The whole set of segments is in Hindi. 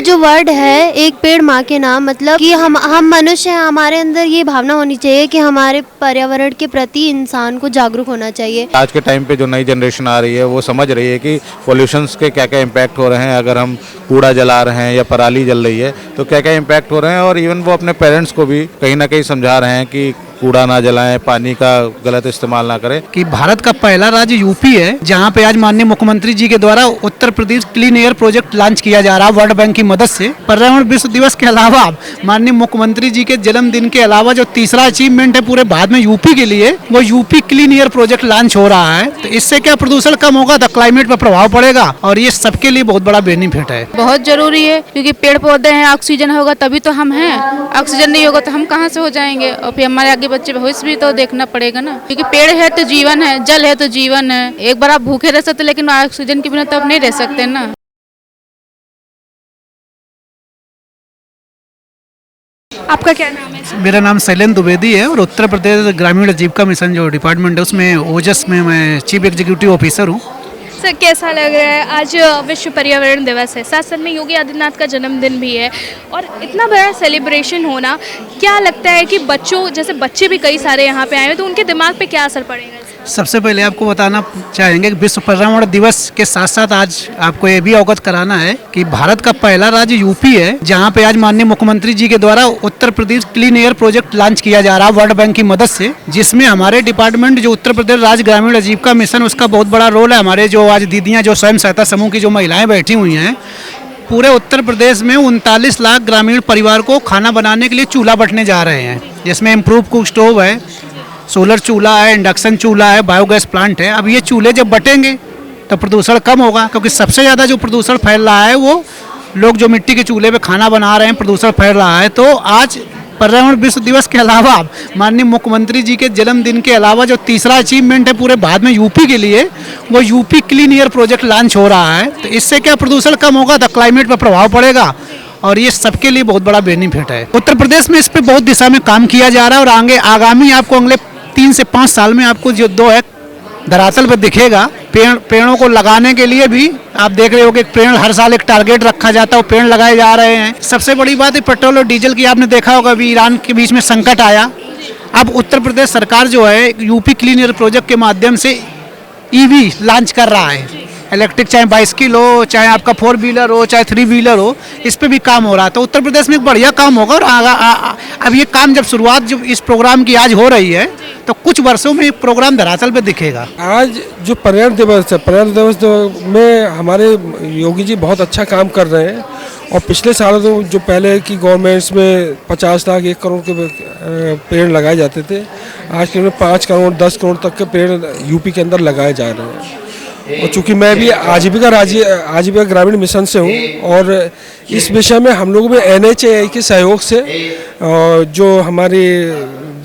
जो वर्ड है एक पेड़ माँ के नाम, मतलब कि हम मनुष्य हैं, हमारे अंदर ये भावना होनी चाहिए कि हमारे पर्यावरण के प्रति इंसान को जागरूक होना चाहिए। आज के टाइम पे जो नई जनरेशन आ रही है वो समझ रही है कि पोल्यूशंस के क्या क्या इम्पैक्ट हो रहे हैं, अगर हम कूड़ा जला रहे हैं या पराली जल रही है तो क्या क्या इम्पैक्ट हो रहे हैं। और इवन वो अपने पेरेंट्स को भी कहीं ना कहीं समझा रहे हैं कि कूड़ा ना जलाएं, पानी का गलत इस्तेमाल ना करें। कि भारत का पहला राज्य यूपी है जहां पे आज माननीय मुख्यमंत्री जी के द्वारा Uttar Pradesh clean air project launch किया जा रहा है वर्ल्ड बैंक की मदद से। पर्यावरण विश्व दिवस के अलावा माननीय मुख्यमंत्री जी के जन्मदिन के अलावा जो तीसरा अचीवमेंट है पूरे भारत में यूपी के लिए, वो UP clean air project launch हो रहा है। तो इससे क्या प्रदूषण कम होगा तो क्लाइमेट पर प्रभाव पड़ेगा और ये सबके लिए बहुत बड़ा बेनिफिट है। बहुत जरूरी है क्योंकि पेड़ पौधे हैं, ऑक्सीजन होगा तभी तो हम हैं, ऑक्सीजन नहीं होगा तो हम कहाँ से हो जाएंगे और फिर हमारे आगे बच्चे भविष्य भी तो देखना पड़ेगा ना, क्योंकि पेड़ है तो जीवन है, जल है तो जीवन है। एक बार आप भूखे रह सकते लेकिन ऑक्सीजन के बिना तो आप नहीं रह सकते ना। आपका क्या नाम है? मेरा नाम शैलेंद्र द्विवेदी है और उत्तर प्रदेश ग्रामीण आजीविका मिशन जो डिपार्टमेंट है उसमें ओजस में मैं चीफ एग्जीक्यूटिव ऑफिसर हूँ। सर कैसा लग रहा है? आज विश्व पर्यावरण दिवस है, साथ साथ में योगी आदित्यनाथ का जन्मदिन भी है और इतना बड़ा सेलिब्रेशन होना, क्या लगता है कि बच्चों जैसे बच्चे भी कई सारे यहाँ पे आए हैं तो उनके दिमाग पे क्या असर पड़ेगा? सबसे पहले आपको बताना चाहेंगे कि विश्व पर्यावरण दिवस के साथ साथ आज आपको ये भी अवगत कराना है कि भारत का पहला राज्य यूपी है जहां पे आज माननीय मुख्यमंत्री जी के द्वारा Uttar Pradesh clean air project launch किया जा रहा है वर्ल्ड बैंक की मदद से, जिसमें हमारे डिपार्टमेंट जो उत्तर प्रदेश राज्य ग्रामीण आजीविका मिशन उसका बहुत बड़ा रोल है। हमारे जो आज दीदियाँ जो स्वयं सहायता समूह की जो महिलाएं बैठी हुई हैं, पूरे उत्तर प्रदेश में 39 लाख ग्रामीण परिवार को खाना बनाने के लिए चूल्हा बंटने जा रहे हैं, जिसमें इम्प्रूव कुक स्टोव है, सोलर चूल्हा है, इंडक्शन चूल्हा है, बायोगैस प्लांट है। अब ये चूल्हे जब बटेंगे तो प्रदूषण कम होगा, क्योंकि सबसे ज़्यादा जो प्रदूषण फैल रहा है वो लोग जो मिट्टी के चूल्हे पे खाना बना रहे हैं, प्रदूषण फैल रहा है। तो आज पर्यावरण विश्व दिवस के अलावा माननीय मुख्यमंत्री जी के जन्मदिन के अलावा जो तीसरा अचीवमेंट है पूरे भारत में यूपी के लिए, वो UP clean air project launch हो रहा है। तो इससे क्या प्रदूषण कम होगा तो क्लाइमेट पर प्रभाव पड़ेगा और ये सबके लिए बहुत बड़ा बेनिफिट है। उत्तर प्रदेश में इस पर बहुत दिशा में काम किया जा रहा है और आगामी आपको अगले 3 से 5 साल में आपको जो 2 है धरातल पर दिखेगा। पेड़ों को लगाने के लिए भी आप देख रहे हो कि पेड़ हर साल एक टारगेट रखा जाता है, पेड़ लगाए जा रहे हैं। सबसे बड़ी बात है पेट्रोल और डीजल की, आपने देखा होगा अभी ईरान के बीच में संकट आया। अब उत्तर प्रदेश सरकार जो है यूपी क्लीन एयर प्रोजेक्ट के माध्यम से ईवी लॉन्च कर रहा है, इलेक्ट्रिक, चाहे बाइसिकल हो, चाहे आपका 4 व्हीलर हो, चाहे 3 व्हीलर हो, इस पे भी काम हो रहा है। तो उत्तर प्रदेश में एक बढ़िया काम होगा और अब ये काम जब शुरुआत जो इस प्रोग्राम की आज हो रही है तो कुछ वर्षों में प्रोग्राम धरातल पे दिखेगा। आज जो पर्यावरण दिवस है, पर्यावरण दिवस में हमारे योगी जी बहुत अच्छा काम कर रहे हैं और पिछले सालों तो जो पहले की गवर्नमेंट्स में 50 लाख 1 करोड़ के पेड़ लगाए जाते थे, आज के 5 करोड़ 10 करोड़ तक के पेड़ यूपी के अंदर लगाए जा रहे हैं। और चूँकि मैं भी आजीविका ग्रामीण मिशन से हूँ और इस विषय में हम लोग भी NHAI के सहयोग से जो हमारे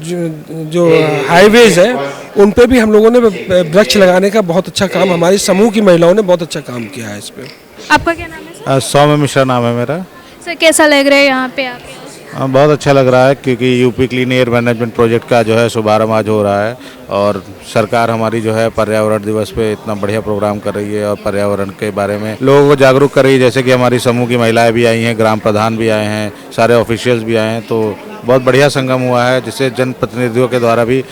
जो हाईवेज है उन पे भी हम लोगों ने वृक्ष लगाने का बहुत अच्छा काम, हमारी समूह की महिलाओं ने बहुत अच्छा काम किया है इस पे। आपका क्या नाम है सर? सौम्य मिश्रा नाम है मेरा। सर कैसा लग रहा है यहाँ पे आके? बहुत अच्छा लग रहा है क्योंकि UP clean air management project का जो है शुभारंभ आज हो रहा है और सरकार हमारी जो है पर्यावरण दिवस पे इतना बढ़िया प्रोग्राम कर रही है और पर्यावरण के बारे में लोगों को जागरूक कर रही है। जैसे कि हमारी समूह की महिलाएं भी आई हैं, ग्राम प्रधान भी आए हैं, सारे ऑफिशियल्स भी आए हैं, तो बहुत बढ़िया संगम हुआ है जिससे जनप्रतिनिधियों के द्वारा भी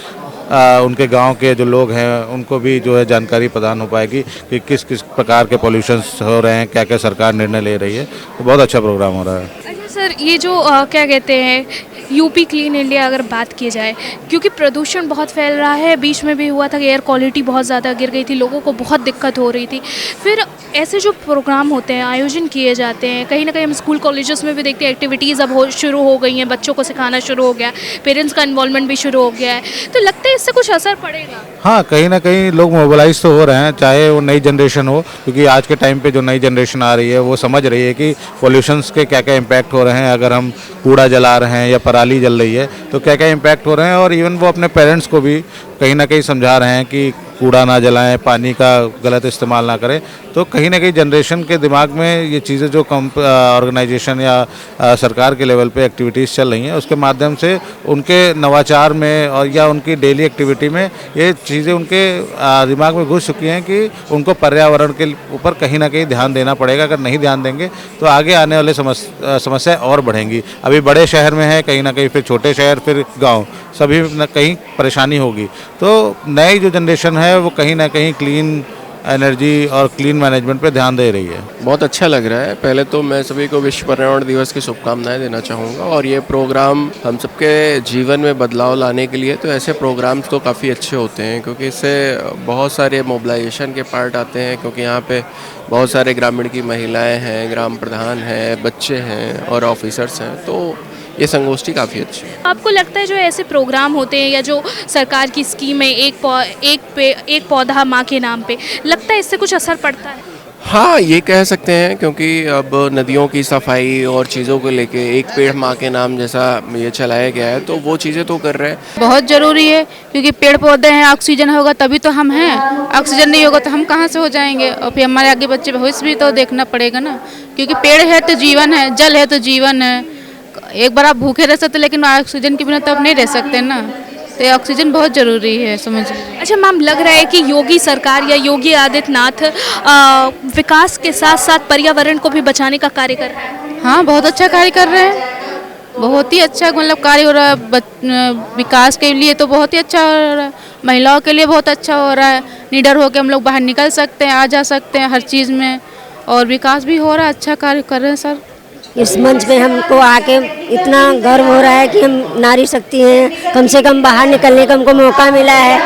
उनके गांव के जो लोग हैं उनको भी जो है जानकारी प्रदान हो पाएगी कि किस किस प्रकार के पॉल्यूशंस हो रहे हैं, क्या क्या सरकार निर्णय ले रही है। तो बहुत अच्छा प्रोग्राम हो रहा है। अच्छा सर, ये जो क्या कहते हैं यूपी क्लीन इंडिया अगर बात की जाए, क्योंकि प्रदूषण बहुत फैल रहा है, बीच में भी हुआ था कि एयर क्वालिटी बहुत ज़्यादा गिर गई थी, लोगों को बहुत दिक्कत हो रही थी। फिर ऐसे जो प्रोग्राम होते हैं, आयोजन किए जाते हैं, कहीं ना कहीं हम स्कूल कॉलेजेस में भी देखते हैं एक्टिविटीज़ अब शुरू हो गई हैं, बच्चों को सिखाना शुरू हो गया, पेरेंट्स का इन्वॉल्वमेंट भी शुरू हो गया है, तो लगता है इससे कुछ असर पड़ेगा? हाँ, कहीं ना कहीं लोग मोबिलाइज तो हो रहे हैं, चाहे वो नई जनरेशन हो, क्योंकि आज के टाइम पे जो नई जनरेशन आ रही है वो समझ रही है कि पोल्यूशंस के क्या क्या इम्पैक्ट हो रहे हैं, अगर हम कूड़ा जला रहे हैं या पराली जल रही है तो क्या क्या इम्पैक्ट हो रहे हैं। और इवन वो अपने पेरेंट्स को भी कहीं ना कहीं समझा रहे हैं कि कूड़ा ना जलाएं, पानी का गलत इस्तेमाल ना करें। तो कहीं ना कहीं जनरेशन के दिमाग में ये चीज़ें जो ऑर्गेनाइजेशन या सरकार के लेवल पे एक्टिविटीज़ चल रही हैं, उसके माध्यम से उनके नवाचार में और या उनकी डेली एक्टिविटी में ये चीज़ें उनके दिमाग में घुस चुकी हैं कि उनको पर्यावरण के ऊपर कहीं ना कहीं ध्यान देना पड़ेगा। अगर नहीं ध्यान देंगे तो आगे आने वाले समस्याएं और बढ़ेंगी। अभी बड़े शहर में है, कहीं ना कहीं फिर छोटे शहर, फिर गांव, सभी न कहीं परेशानी होगी। तो नई जो जनरेशन है वो कहीं ना कहीं क्लीन एनर्जी और क्लीन मैनेजमेंट पे ध्यान दे रही है। बहुत अच्छा लग रहा है। पहले तो मैं सभी को विश्व पर्यावरण दिवस की शुभकामनाएं देना चाहूँगा, और ये प्रोग्राम हम सबके जीवन में बदलाव लाने के लिए तो ऐसे प्रोग्राम्स तो काफ़ी अच्छे होते हैं, क्योंकि इससे बहुत सारे मोबिलाइजेशन के पार्ट आते हैं। क्योंकि यहाँ पे बहुत सारे ग्रामीण की महिलाएं हैं, ग्राम प्रधान हैं, बच्चे हैं और ऑफिसर्स हैं, तो ये संगोष्ठी काफ़ी अच्छी है। आपको लगता है जो ऐसे प्रोग्राम होते हैं या जो सरकार की स्कीम है, एक पौधा माँ के नाम पे, लगता है इससे कुछ असर पड़ता है? हाँ, ये कह सकते हैं, क्योंकि अब नदियों की सफाई और चीज़ों को लेके एक पेड़ माँ के नाम जैसा ये चलाया गया है, तो वो चीज़ें तो कर रहे हैं। बहुत ज़रूरी है, क्योंकि पेड़ पौधे हैं, ऑक्सीजन होगा तभी तो हम हैं। ऑक्सीजन नहीं होगा तो हम कहाँ से हो जाएंगे, और फिर हमारे आगे बच्चे भविष्य भी तो देखना पड़ेगा ना। क्योंकि पेड़ है तो जीवन है, जल है तो जीवन है। एक बार आप भूखे रह सकते, लेकिन ऑक्सीजन के बिना तो आप नहीं रह सकते ना। तो ऑक्सीजन बहुत ज़रूरी है, समझ लीजिए। अच्छा मैम, लग रहा है कि योगी सरकार या योगी आदित्यनाथ विकास के साथ साथ पर्यावरण को भी बचाने का कार्य कर रहे हैं। हाँ, बहुत अच्छा कार्य कर रहे हैं, बहुत ही अच्छा मतलब कार्य हो रहा है। विकास के लिए तो बहुत ही अच्छा हो रहा है, महिलाओं के लिए बहुत अच्छा हो रहा है। निडर होकर हम लोग बाहर निकल सकते हैं, आ जा सकते हैं हर चीज़ में, और विकास भी हो रहा है। अच्छा कार्य कर रहे हैं सर। इस मंच पे हमको आके इतना गर्व हो रहा है कि हम नारी शक्ति हैं, कम से कम बाहर निकलने का हमको मौका मिला है,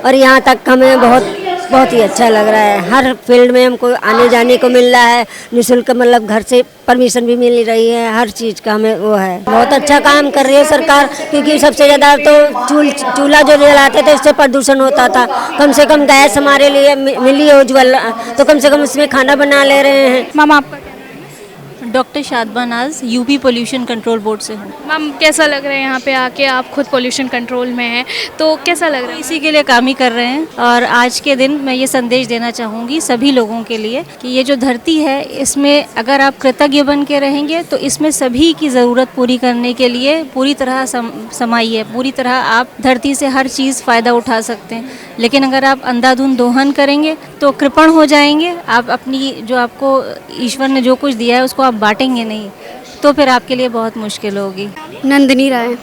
और यहाँ तक हमें बहुत ही अच्छा लग रहा है। हर फील्ड में हमको आने जाने को मिल रहा है, निःशुल्क, मतलब घर से परमिशन भी मिल रही है, हर चीज़ का हमें वो है। बहुत अच्छा काम कर रही है सरकार, क्योंकि सबसे ज़्यादा तो चूल्हा जो जलाते थे इससे प्रदूषण होता था। कम से कम गैस हमारे लिए मिली है उज्ज्वल, तो कम से कम उसमें खाना बना ले रहे हैं। मैम आपका? डॉक्टर शादबा नाज, यूपी पोल्यूशन कंट्रोल बोर्ड से हूँ। मैम कैसा लग रहा है यहाँ पे आके? आप खुद पोल्यूशन कंट्रोल में हैं, तो कैसा लग रहा है? इसी के लिए काम ही कर रहे हैं, और आज के दिन मैं ये संदेश देना चाहूँगी सभी लोगों के लिए कि ये जो धरती है, इसमें अगर आप कृतज्ञ बन के रहेंगे तो इसमें सभी की ज़रूरत पूरी करने के लिए पूरी तरह समाई है। पूरी तरह आप धरती से हर चीज़ फ़ायदा उठा सकते हैं, लेकिन अगर आप अंधाधुंध दोहन करेंगे तो कृपण हो जाएंगे। आप अपनी जो आपको ईश्वर ने जो कुछ दिया है उसको आप बांटेंगे नहीं, तो फिर आपके लिए बहुत मुश्किल होगी। नंदिनी राय।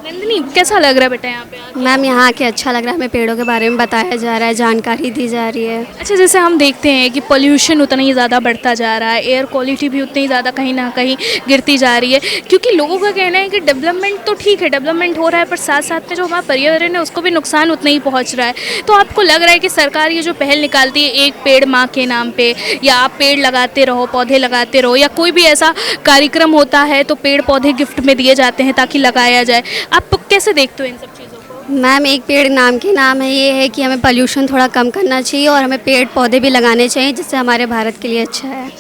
नंदिनी, कैसा लग रहा है बेटा यहाँ पे आके? मैम यहाँ आके अच्छा लग रहा है, हमें पेड़ों के बारे में बताया जा रहा है, जानकारी दी जा रही है। अच्छा, जैसे हम देखते हैं कि पोल्यूशन उतना ही ज़्यादा बढ़ता जा रहा है, एयर क्वालिटी भी उतनी ही ज़्यादा कहीं ना कहीं गिरती जा रही है, क्योंकि लोगों का कहना है कि डेवलपमेंट तो ठीक है, डेवलपमेंट हो रहा है, पर साथ साथ में जो हमारा पर्यावरण है उसको भी नुकसान उतना ही पहुँच रहा है। तो आपको लग रहा है कि सरकार ये जो पहल निकालती है एक पेड़ माँ के नाम पे, या आप पेड़ लगाते रहो, पौधे लगाते रहो, या कोई भी ऐसा कार्यक्रम होता है तो पेड़ पौधे गिफ्ट में दिए जाते हैं ताकि लगाया जाए, आप कैसे देखते हो इन सब चीज़ों को? मैम एक पेड़ नाम के नाम है, ये है कि हमें पोल्यूशन थोड़ा कम करना चाहिए, और हमें पेड़ पौधे भी लगाने चाहिए, जिससे हमारे भारत के लिए अच्छा है।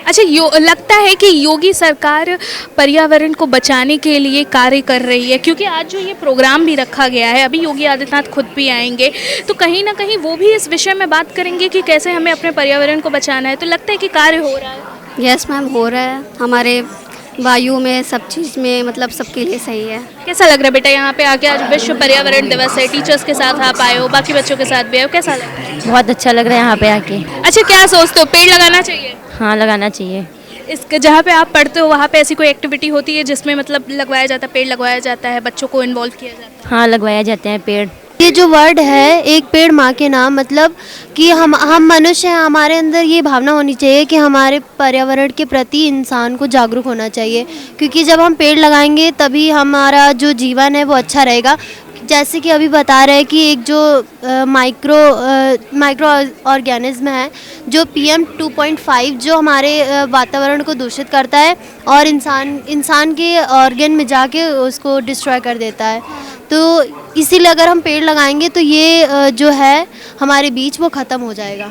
अच्छा, लगता है कि योगी सरकार पर्यावरण को बचाने के लिए कार्य कर रही है, क्योंकि आज जो ये प्रोग्राम भी रखा गया है, अभी योगी आदित्यनाथ खुद भी आएंगे, तो कहीं ना कहीं वो भी इस विषय में बात करेंगे कि कैसे हमें अपने पर्यावरण को बचाना है। तो लगता है कि कार्य हो रहा है? यस मैम, हो रहा है। हमारे वायु में, सब चीज़ में, मतलब सबके लिए सही है। कैसा लग रहा है बेटा यहाँ पे आके? आज विश्व पर्यावरण दिवस है, टीचर्स के साथ आप आए हो, बाकी बच्चों के साथ भी आए हो, कैसा लग रहा है? बहुत अच्छा लग रहा है यहाँ पे आके। अच्छा, क्या सोचते हो, पेड़ लगाना चाहिए? हाँ, लगाना चाहिए। इसके जहाँ पे आप पढ़ते हो वहाँ पे ऐसी कोई एक्टिविटी होती है जिसमें मतलब लगवाया जाता है, पेड़ लगवाया जाता है, बच्चों को इन्वॉल्व किया जाता है? हाँ, लगवाया जाते हैं पेड़। ये जो वर्ड है एक पेड़ माँ के नाम, मतलब कि हम मनुष्य हैं, हमारे अंदर ये भावना होनी चाहिए कि हमारे पर्यावरण के प्रति इंसान को जागरूक होना चाहिए, क्योंकि जब हम पेड़ लगाएंगे तभी हमारा जो जीवन है वो अच्छा रहेगा। जैसे कि अभी बता रहे हैं कि एक जो माइक्रो ऑर्गेनिज्म है जो PM 2.5 जो हमारे वातावरण को दूषित करता है और इंसान के ऑर्गन में जाके उसको डिस्ट्रॉय कर देता है। तो इसीलिए अगर हम पेड़ लगाएंगे तो ये जो है हमारे बीच वो ख़त्म हो जाएगा।